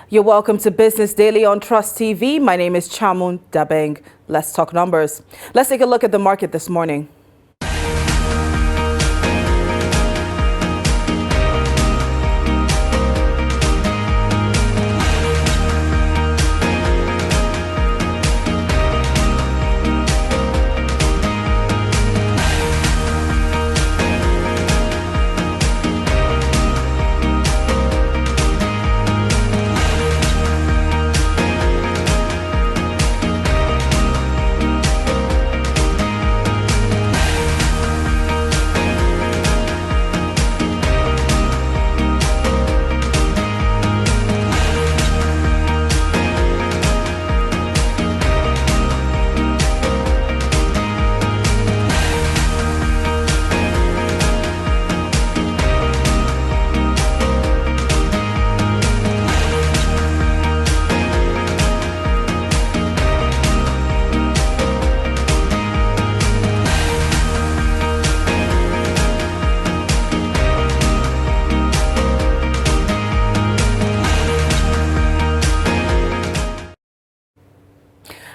You're welcome to Business Daily on Trust TV. My name is Chamun Dabeng. Let's talk numbers. Let's take a look at the market this morning.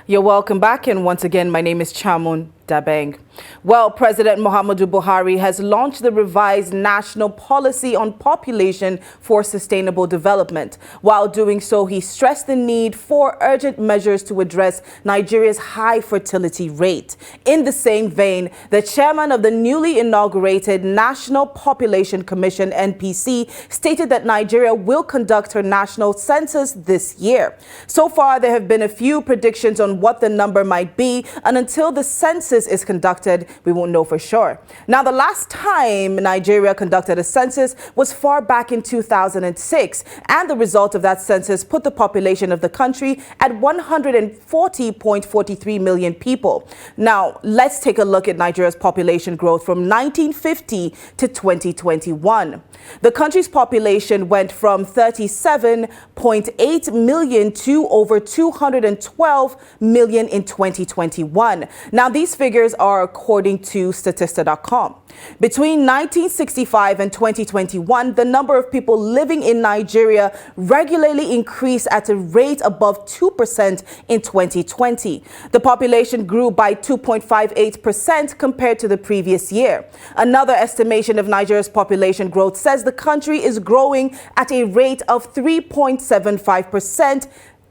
You're welcome back, and once again, my name is Chamun Dabeng. Well, President Muhammadu Buhari has launched the revised National Policy on Population for Sustainable Development. While doing so, he stressed the need for urgent measures to address Nigeria's high fertility rate. In the same vein, the chairman of the newly inaugurated National Population Commission, NPC, stated that Nigeria will conduct her national census this year. So far, there have been a few predictions on what the number might be, and until the census is conducted, we won't know for sure. Now, the last time Nigeria conducted a census was far back in 2006, and the result of that census put the population of the country at 140.43 million people. Now, let's take a look at Nigeria's population growth from 1950 to 2021. The country's population went from 37.8 million to over 212 million in 2021. Now, these figures are according to Statista.com. Between 1965 and 2021, the number of people living in Nigeria regularly increased at a rate above 2% in 2020. The population grew by 2.58% compared to the previous year. Another estimation of Nigeria's population growth says the country is growing at a rate of 3.75%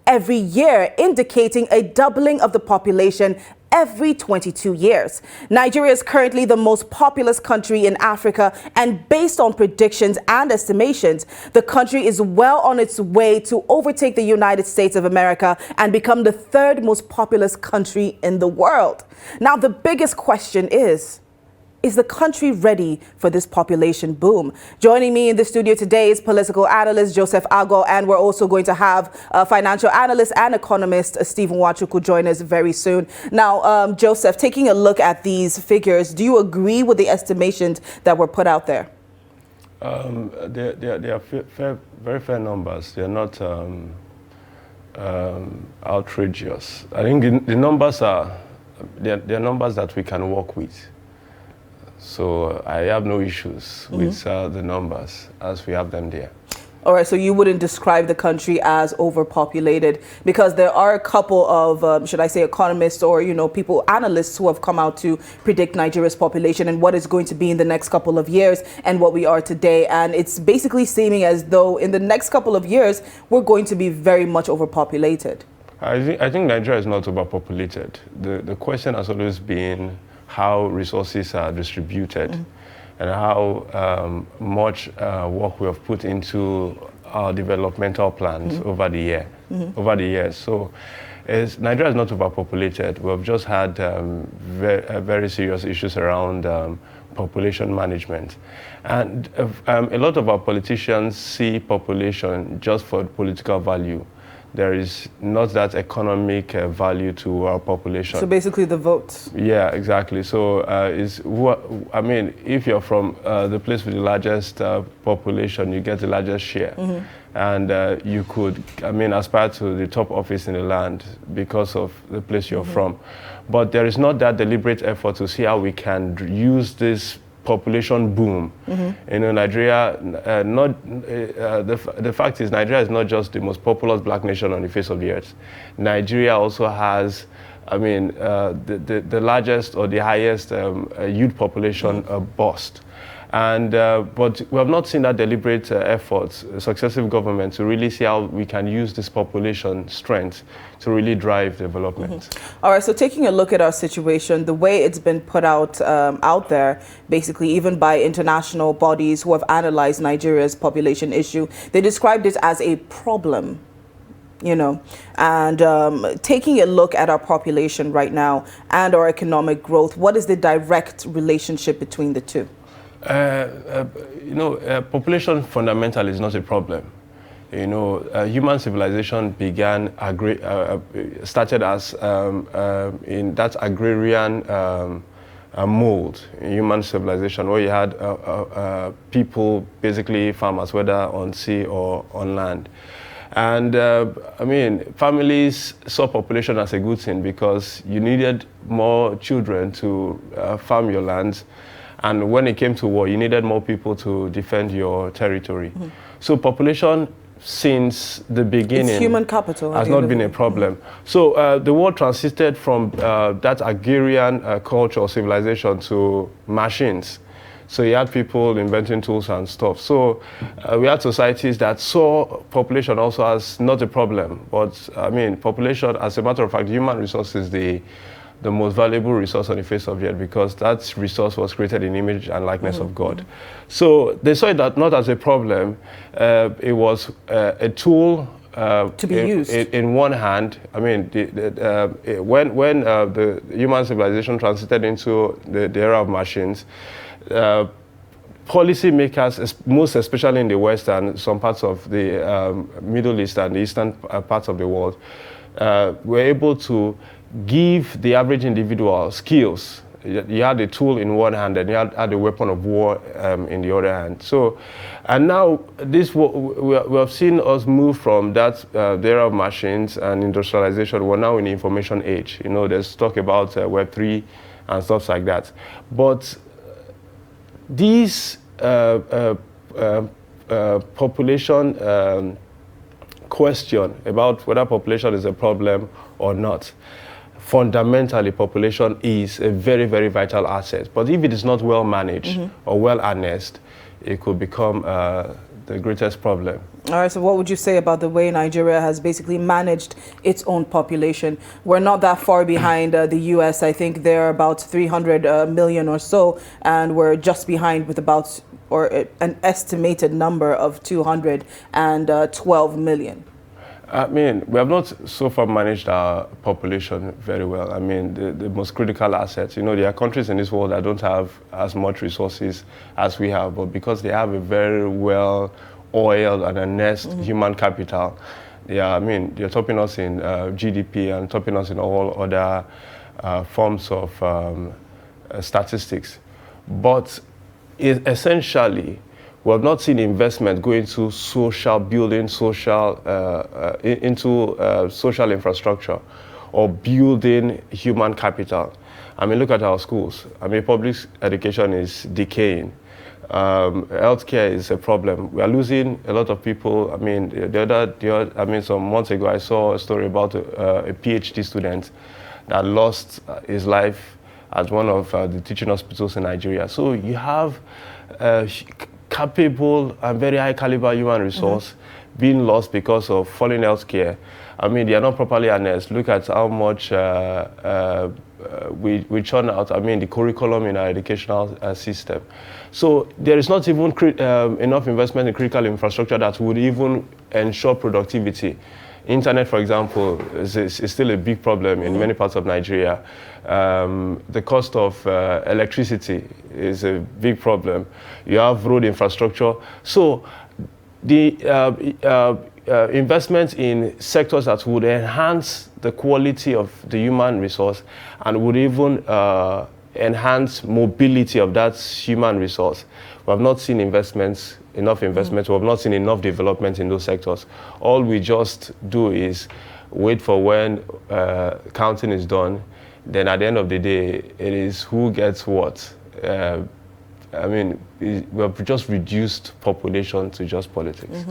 every year, indicating a doubling of the population every 22 years. Nigeria is currently the most populous country in Africa, and based on predictions and estimations, the country is well on its way to overtake the United States of America and become the third most populous country in the world. Now, the biggest question is the country ready for this population boom? Joining me in the studio today is political analyst Joseph Ago, and we're also going to have financial analyst and economist Stephen Wachuku join us very soon. Now, Joseph, taking a look at these figures, do you agree with the estimations that were put out there? They are very fair numbers. They're not outrageous. I think the numbers are they're numbers that we can work with. So I have no issues with the numbers as we have them there. All right, so you wouldn't describe the country as overpopulated, because there are a couple of, should I say, economists or, people, analysts who have come out to predict Nigeria's population and what it's going to be in the next couple of years and what we are today. And it's basically seeming as though in the next couple of years, we're going to be very much overpopulated. I think Nigeria is not overpopulated. The question has always been how resources are distributed and how much work we have put into our developmental plans over the years. So Nigeria is not overpopulated. We have just had very serious issues around population management. And a lot of our politicians see population just for political value. There is not that economic value to our population. So basically the votes. Yeah, exactly. So if you're from the place with the largest population, you get the largest share. And you could, aspire to the top office in the land because of the place you're from. But there is not that deliberate effort to see how we can use this population boom. You know, Nigeria, the fact is Nigeria is not just the most populous black nation on the face of the earth. Nigeria also has, I mean, the largest or the highest youth population bust. And, but we have not seen that deliberate efforts, successive governments, to really see how we can use this population strength to really drive development. All right, so taking a look at our situation, the way it's been put out there, basically even by international bodies who have analyzed Nigeria's population issue, they described it as a problem. You know, and taking a look at our population right now and our economic growth, what is the direct relationship between the two? You know, population fundamentally is not a problem. You know, human civilization began, started as in that agrarian mold in human civilization, where you had people, basically farmers, whether on sea or on land. And I mean, families saw population as a good thing because you needed more children to farm your lands. And when it came to war, you needed more people to defend your territory. So population, since the beginning, it's human capital, has not been a problem. So the world transited from that agrarian culture or civilization to machines. So you had people inventing tools and stuff. So we had societies that saw population also as not a problem. But I mean, population, as a matter of fact, human resource is the most valuable resource on the face of the earth, because that resource was created in image and likeness of God. So they saw it not as a problem. It was a tool to be used. In one hand. I mean, when the human civilization transited into the era of machines, policy makers, most especially in the West and some parts of the Middle East and the eastern parts of the world, were able to give the average individual skills. You had the tool in one hand and you had the weapon of war in the other hand. So, and now this we have seen us move from that the era of machines and industrialization. We're now in the information age. You know, there's talk about Web3 and stuff like that. But these population question about whether population is a problem or not, fundamentally, population is a very, very vital asset. But if it is not well managed or well harnessed, it could become the greatest problem. All right, so what would you say about the way Nigeria has basically managed its own population? We're not that far behind the U.S. I think they're about 300 million or so, and we're just behind with about, or an estimated number of 212 million. I mean, we have not so far managed our population very well. I mean, the most critical assets, you know, there are countries in this world that don't have as much resources as we have, but because they have a very well oiled and harnessed human capital, I mean, they're topping us in GDP and topping us in all other forms of statistics. But essentially, we have not seen investment go into social building, into social infrastructure, or building human capital. I mean, look at our schools. I mean, public education is decaying. Healthcare is a problem. We are losing a lot of people. I mean, I mean, some months ago, I saw a story about a PhD student that lost his life at one of the teaching hospitals in Nigeria. So you have capable and very high caliber human resource being lost because of falling healthcare. I mean, they are not properly harnessed. Look at how much we churn out, I mean, the curriculum in our educational system. So there is not even enough investment in critical infrastructure that would even ensure productivity. Internet, for example, is still a big problem in many parts of Nigeria. The cost of electricity is a big problem. You have road infrastructure. So the investment in sectors that would enhance the quality of the human resource and would even enhance mobility of that human resource. We have not seen enough investments. We have not seen enough development in those sectors. All we just do is wait for when counting is done. Then at the end of the day, it is who gets what. I mean, we have just reduced population to just politics.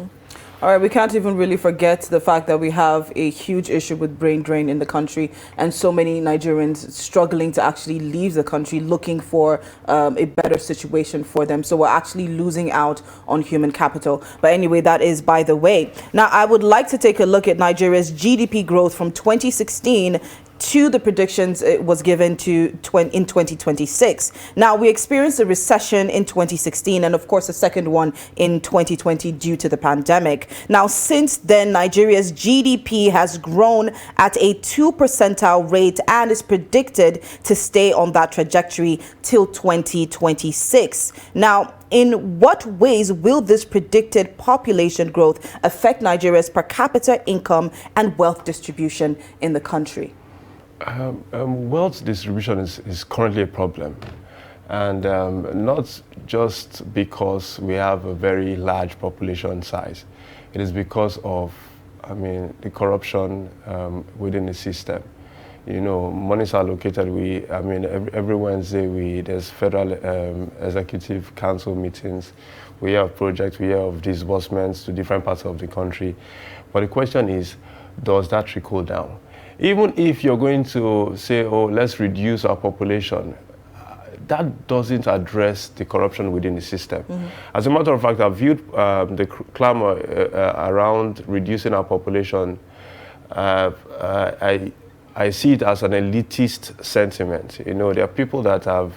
All right, we can't even really forget the fact that we have a huge issue with brain drain in the country, and so many Nigerians struggling to actually leave the country, looking for a better situation for them. So we're actually losing out on human capital. But anyway, that is by the way. Now, I would like to take a look at Nigeria's GDP growth from 2016 to the predictions it was given in 2026. Now, we experienced a recession in 2016 and, of course, a second one in 2020 due to the pandemic. Now, since then, Nigeria's GDP has grown at a 2% rate and is predicted to stay on that trajectory till 2026. Now, in what ways will this predicted population growth affect Nigeria's per capita income and wealth distribution in the country? Wealth distribution is currently a problem, and not just because we have a very large population size. It is because of, I mean, the corruption within the system. You know, monies are allocated. Every Wednesday there's federal executive council meetings. We have projects, we have disbursements to different parts of the country. But the question is, does that trickle down? Even if you're going to say, oh, let's reduce our population, that doesn't address the corruption within the system. As a matter of fact, I've viewed the clamor around reducing our population. I see it as an elitist sentiment. You know, there are people that have,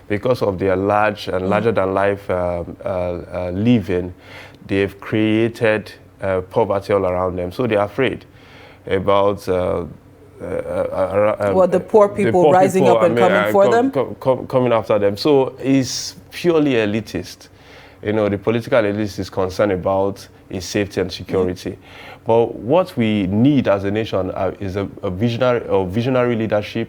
because of their large and larger than life living, they've created poverty all around them. So they're afraid about the poor people rising up and coming for them? Coming after them. So it's purely elitist. You know, the political elite is concerned about its safety and security. But what we need as a nation is a visionary leadership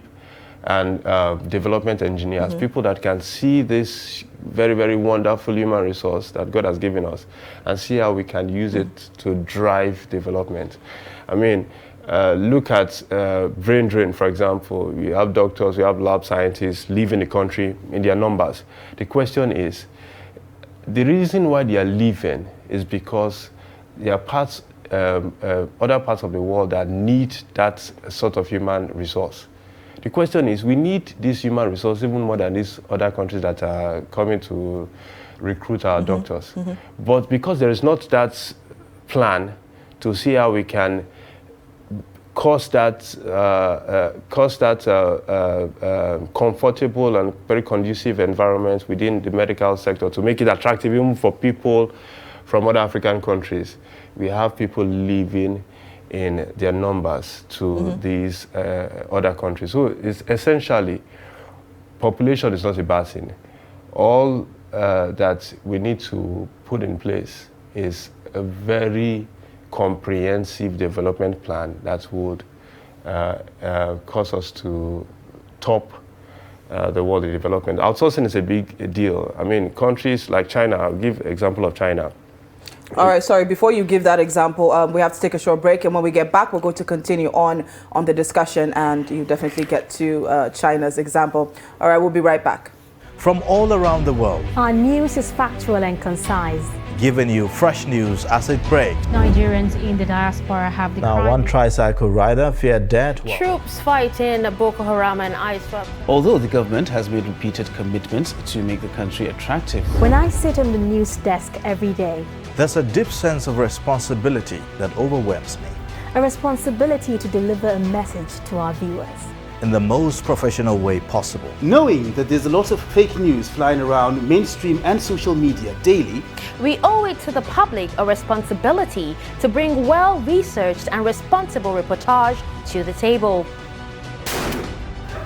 and development engineers, people that can see this very, very wonderful human resource that God has given us and see how we can use it to drive development. I mean, look at brain drain, for example. We have doctors, we have lab scientists leaving the country in their numbers. The question is, the reason why they are leaving is because there are parts, other parts of the world that need that sort of human resource. The question is, we need this human resource even more than these other countries that are coming to recruit our doctors. But because there is not that plan to see how we can cause that comfortable and very conducive environment within the medical sector to make it attractive even for people from other African countries. We have people living in their numbers to these other countries. So it's essentially, population is not a bad thing. All that we need to put in place is a very comprehensive development plan that would cause us to top the world in development. Outsourcing is a big deal. I mean, countries like China, I'll give example of China. All right, sorry, before you give that example, we have to take a short break, and when we get back, we're going to continue on the discussion, and you definitely get to China's example. All right, we'll be right back. From all around the world, our news is factual and concise, giving you fresh news as it breaks. Nigerians in the diaspora have the Now, one tricycle rider feared death. Troops fighting Boko Haram and ISWAP. Although the government has made repeated commitments to make the country attractive. When I sit on the news desk every day, there's a deep sense of responsibility that overwhelms me. A responsibility to deliver a message to our viewers in the most professional way possible. Knowing that there's a lot of fake news flying around mainstream and social media daily, we owe it to the public a responsibility to bring well-researched and responsible reportage to the table.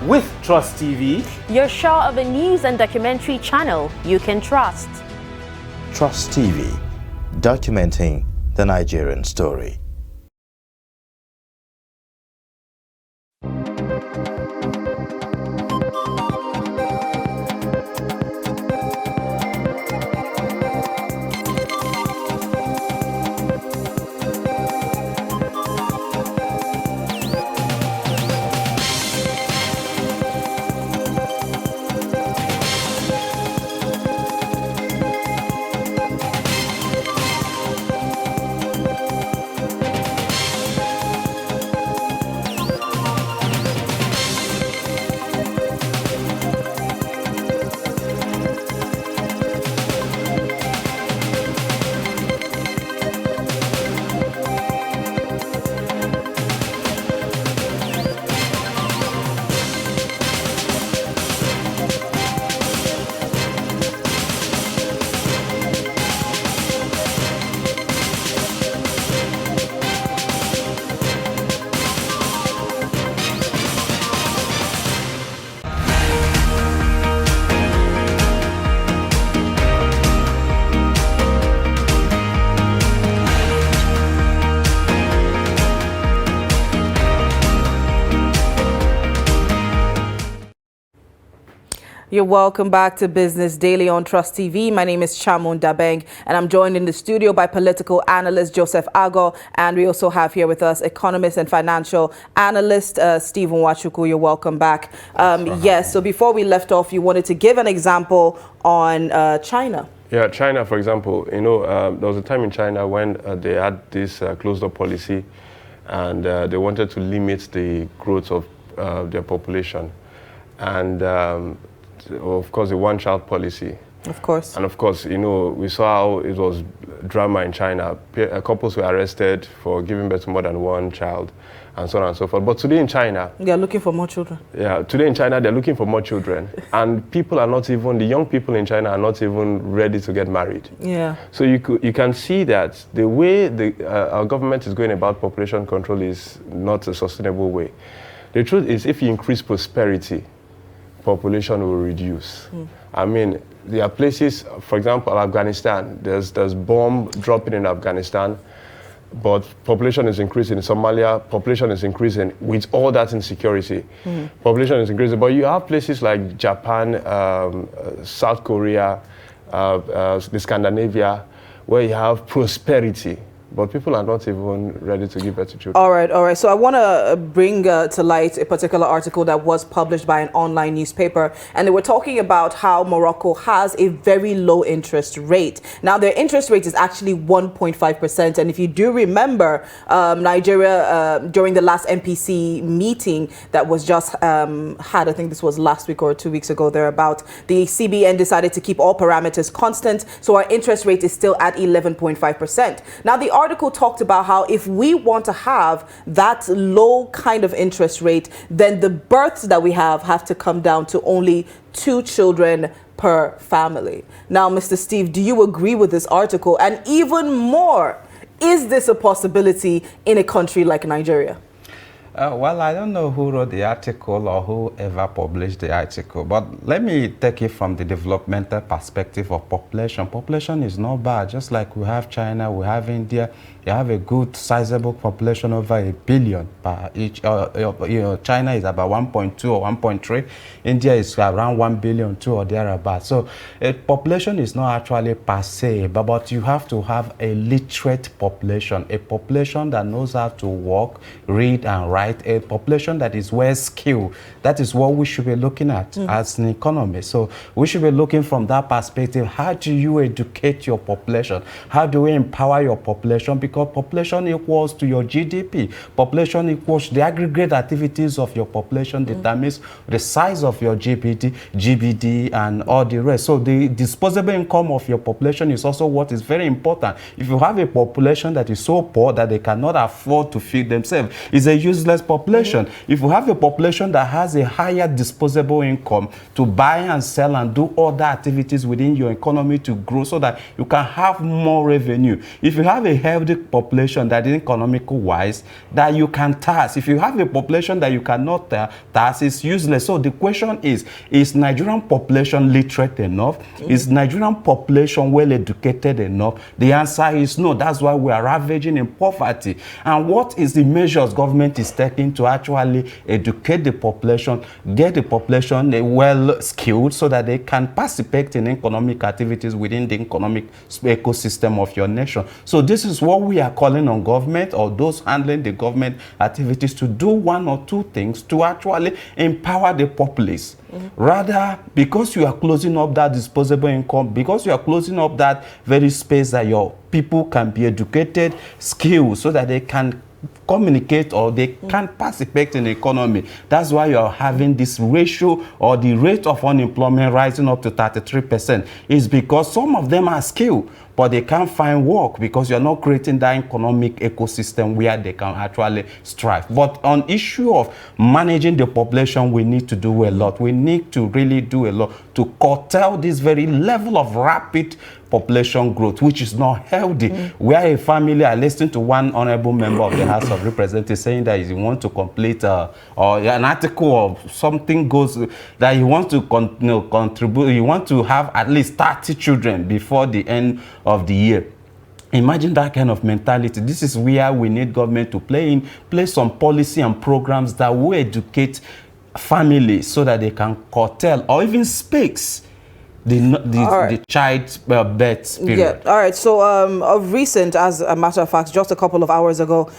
With Trust TV, your show of a news and documentary channel you can trust. Trust TV, documenting the Nigerian story. You're welcome back to Business Daily on Trust TV. My name is Chamon Dabeng, and I'm joined in the studio by political analyst Joseph Ago, and we also have here with us economist and financial analyst Stephen Wachuku. You're welcome back. Yes, so before we left off, you wanted to give an example on China. Yeah, China, for example, you know, there was a time in China when they had this closed-door policy, and they wanted to limit the growth of their population. And of course, the one-child policy. Of course. And of course, you know, we saw how it was drama in China. Couples were arrested for giving birth to more than one child, and so on and so forth. But today in China... They're looking for more children. Yeah, today in China, they're looking for more children. And people are not even, the young people in China are not even ready to get married. Yeah. So you can see that the way our government is going about population control is not a sustainable way. The truth is, if you increase prosperity, population will reduce. I mean, there are places, for example, Afghanistan, there's bomb dropping in Afghanistan, but population is increasing. In Somalia, population is increasing with all that insecurity. Population is increasing, but you have places like Japan, South Korea, the Scandinavia, where you have prosperity. But people are not even ready to give birth to children. All right. So I want to bring to light a particular article that was published by an online newspaper. And they were talking about how Morocco has a very low interest rate. Now, their interest rate is actually 1.5%. And if you do remember, Nigeria, during the last MPC meeting that was just had, I think this was last week or 2 weeks ago, thereabout, the CBN decided to keep all parameters constant. So our interest rate is still at 11.5%. Now, the article talked about how if we want to have that low kind of interest rate, then the births that we have to come down to only 2 children per family. Now, Mr. Steve, do you agree with this article? And even more, is this a possibility in a country like Nigeria? Well, I don't know who wrote the article or whoever published the article, but let me take it from the developmental perspective of population. Population is not bad. Just like we have China, we have India, you have a good sizable population, over 1 billion per each. China is about 1.2 or 1.3. India is around 1 billion, 2 or thereabouts. So population is not actually per se, but you have to have a literate population, a population that knows how to walk, read, and write. A population that is well skilled. That is what we should be looking at as an economy. So we should be looking from that perspective. How do you educate your population? How do we empower your population? Because population equals to your GDP. Population equals the aggregate activities of your population determines the size of your GBD, and all the rest. So the disposable income of your population is also what is very important. If you have a population that is so poor that they cannot afford to feed themselves, it's a useless population. If you have a population that has a higher disposable income to buy and sell and do other activities within your economy to grow so that you can have more revenue. If you have a healthy population that is economical wise, that you can tax. If you have a population that you cannot tax, it's useless. So the question is Nigerian population literate enough? Is Nigerian population well educated enough? The answer is no. That's why we are ravaging in poverty. And what is the measures government is taking to actually educate the population, get the population well skilled so that they can participate in economic activities within the economic ecosystem of your nation? So this is what we are calling on government or those handling the government activities to do 1 or 2 things to actually empower the populace. Rather, because you are closing up that disposable income, because you are closing up that very space that your people can be educated, skilled, so that they can communicate or they can't participate in the economy. That's why you're having this ratio or the rate of unemployment rising up to 33%. Is because some of them are skilled, but they can't find work because you're not creating that economic ecosystem where they can actually strive. But on issue of managing the population, we need to do a lot. We need to really do a lot to curtail this very level of rapid population growth, which is not healthy. We are a family. I listened to one honorable member of the House of Representatives saying that he wants to complete or an article or something goes that he wants to contribute. He wants to have at least 30 children before the end of the year. Imagine that kind of mentality. This is where we need government to play some policy and programs that will educate families so that they can curtail or even speaks the child birth period. Yeah. All right. So of recent, as a matter of fact, just a couple of hours ago,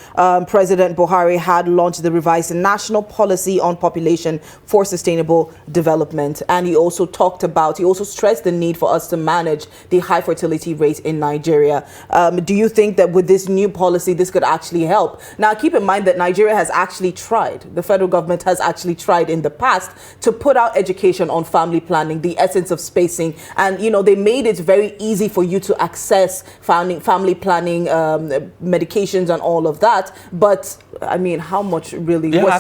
President Buhari had launched the revised National Policy on Population for Sustainable Development. And he also stressed the need for us to manage the high fertility rate in Nigeria. Do you think that with this new policy, this could actually help? Now, keep in mind that Nigeria has actually tried, the federal government has actually tried in the past to put out education on family planning, the essence of spacing. And, you know, they made it very easy for you to access family planning medications and all of that. But I mean, how much really? Yeah,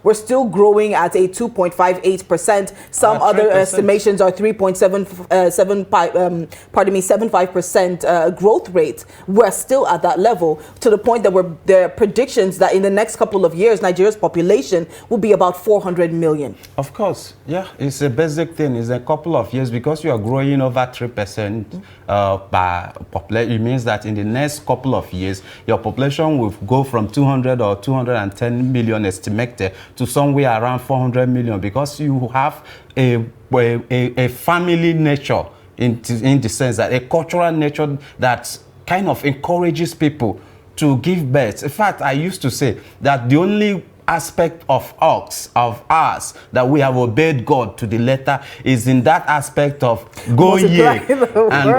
we're still growing at a 2.58%. Some other estimations are 3.75% growth rate. We're still at that level, to the point that there are predictions that in the next couple of years, Nigeria's population will be about 400 million. Of course, yeah, it's a basic thing. It's a couple of years, because you are growing over 3% per population. It means that in the next couple of years, your population will go from 200 or 210 million estimated to somewhere around 400 million, because you have a family nature in the sense that a cultural nature that kind of encourages people to give birth. In fact, I used to say that the only aspect of ours that we have obeyed God to the letter is in that aspect of go ye and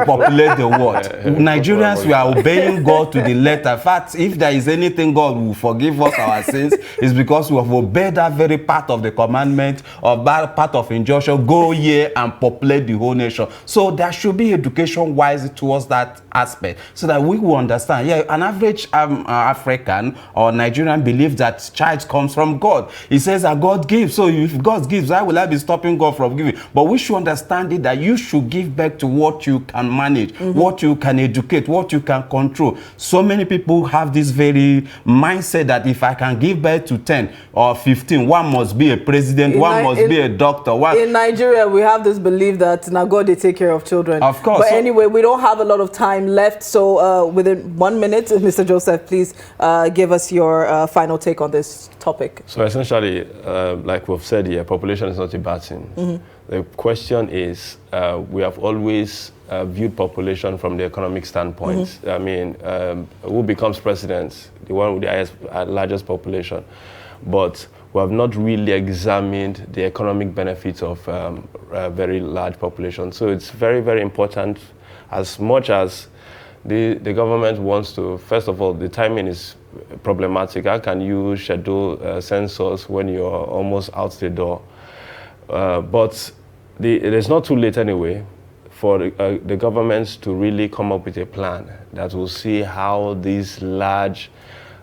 populate the world. Nigerians, we are obeying God to the letter. In fact, if there is anything God will forgive us our sins, is because we have obeyed that very part of the commandment, or that part of injunction, go ye and populate the whole nation. So there should be education wise towards that aspect, so that we will understand. Yeah, an average African or Nigerian believes that child comes from God. He says that God gives. So if God gives, why will I be stopping God from giving? But we should understand it that you should give back to what you can manage, what you can educate, what you can control. So many people have this very mindset that if I can give birth to 10 or 15, one must be a president, one must be a doctor. In Nigeria, we have this belief that now God, they take care of children. Of course. But anyway, we don't have a lot of time left. So within 1 minute, Mr. Joseph, please give us your final take on this topic. So essentially, like we've said here, population is not a bad thing. The question is, we have always viewed population from the economic standpoint. I mean, who becomes president? The one with the highest, largest population. But we have not really examined the economic benefits of a very large population. So it's very, very important, as much as the government wants to. First of all, the timing is problematic. How can you schedule census when you're almost out the door? But it is not too late anyway for the governments to really come up with a plan that will see how this large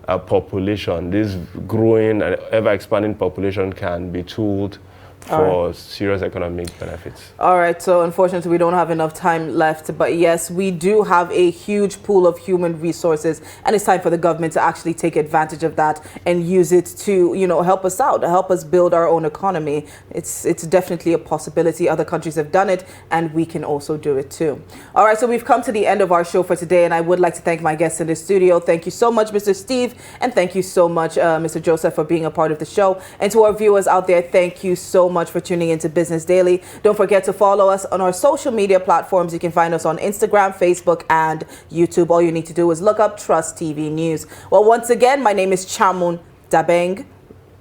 population, this growing and ever-expanding population, can be tooled for serious economic benefits. All right, so unfortunately we don't have enough time left, but yes, we do have a huge pool of human resources, and it's time for the government to actually take advantage of that and use it to, you know, help us out, help us build our own economy. It's definitely a possibility. Other countries have done it, and we can also do it too. All right, so we've come to the end of our show for today, and I would like to thank my guests in the studio. Thank you so much, Mr. Steve, and thank you so much, Mr. Joseph, for being a part of the show. And to our viewers out there, thank you so much for tuning into Business Daily. Don't forget to follow us on our social media platforms. You can find us on Instagram, Facebook, and YouTube. All you need to do is look up Trust TV News. Well, once again, my name is Chamun Dabeng.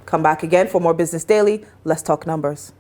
Come back again for more Business Daily. Let's talk numbers.